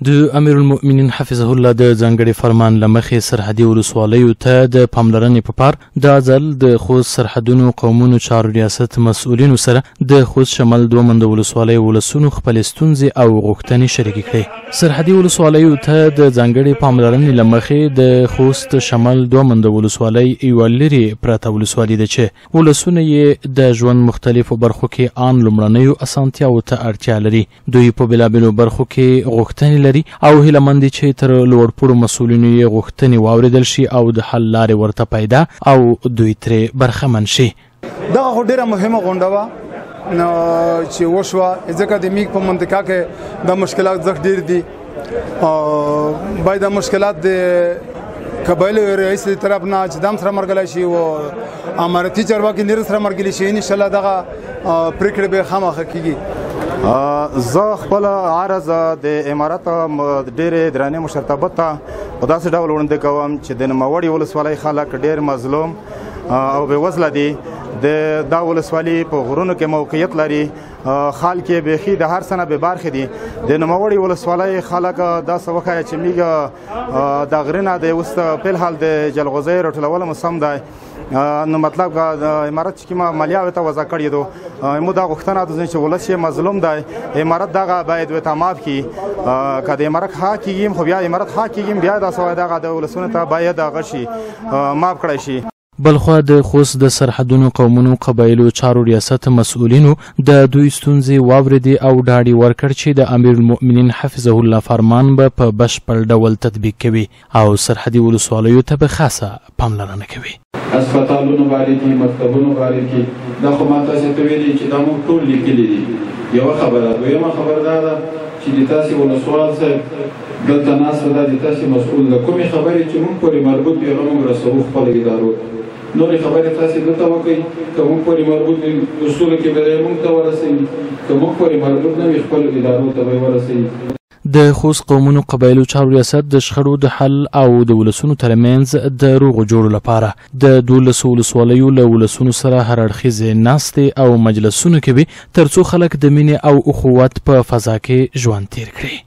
د امیر المؤمنین حفظه الله د ځانګړي فرمان له مخې سرحدي ولسوالیو ته د پاملرنې په پار دا ځل د خوست سرحدونو قومونو چارو ریاست مسؤلینو سره د خوست شمال دوه منده ولسوالۍ ولسونو خپلې ستونزې او غوښتنې شریکې کړې. سرحدي ولسوالیو ته د ځانګړي پاملرنې له مخې د خوست شمال دوه منده ولسوالۍ یوه لرې پرته ولسوالي ده چې ولسونه یې د ژوند مختلفو برخو کې ان لومړنیو اسانتیاوو ته اړتیا لري. دوی په بېلابېلو برخو کې غوښتنې لري او هیله مند دي چې تر لوړپوړو مسؤلینو یې غوښتنې واورېدل شي او د حل لارې ورته پیدا او دوی ترې برخمن شي. دغه خو ډېره مهمه غونډه وه چې وشوه، ځکه د میک په منطقه کې د مشکلات زښت ډېر دي. باید د مشکلات د قبایلو رئیس طرف نه چې دام سره مرګلی شي او امارتي چارواکي نیر سره مرګلی شي، انشاءالله دغه پرېکړې به خامخا کېږي. زه خپل عرض د امارت ډېرې درنې مشرتابه ته په داسې ډول وړاندې کوم چې د نوموړې ولسوالۍ خلک ډېر مظلوم او بېوزله دي. دا ولسوالي په غرونو کې موقعیت لري، خلک یې بیخي د هر څه نه بې برخې دي. د نوموړې ولسوالۍ خلک داسې وښیه چې موږ د غره نه د اوس فلحال د جلغوزیو راټولولو موسم دی، نو مطلب د امارت چې کومه مالیه ورته وضع کړې ده، موږ دا غوښتنه ده چې ولس یې مظلوم دی، امارت دغه باید ورته معاف کړي. که د امارت حق کېږي خو بیا امارت حق کېږي بیا داسې دغه د ولسونو ته باید هغه شي معاف کړی شي. بلخوا د خوست د سرحدونو قومونو قبایلو چارو ریاست مسؤلینو د دوی ستونزې واورېدې او ډاډ ورکړ چې د امیر المؤمنین حفظه الله فرمان به په بشپړ ډول تطبیق کوي او سرحدي ولسوالیو ته به خاصه پاملرنه کوي. هسپتالونو باره کې، مکتبونو باره کې دا خو ما تاسې ته ویلي چې دا موږ ټول لیکلي دي. یوه خبره. دویمه خبره دا ده چې د تاسې ولسوال صاحب دلته ناسته ده، د تاسې مسؤول ده، کومې خبرې چې موږ پورې مربوط وي هغه موږ رسوو خپلو ادارو ته. نورې خبرې تاسې دلته وکړئ، که موږ پورې مربوط وي اصولو کې به موږ ته ورسوي، که موږ پورې مربوط نه وي خپلو ادارو ته به یې ورسوي. د خوست قومونو قبایلو چارو ریاست د شخړو د حل او د ولسونو ترمنځ د روغو جوړو لپاره د 12 ولسوالیو له ولسونو سره هر اړخیزې ناستې او مجلسونه کوي ترڅو خلک د مینې او اخوت په فضا کې ژوند تیر کړي.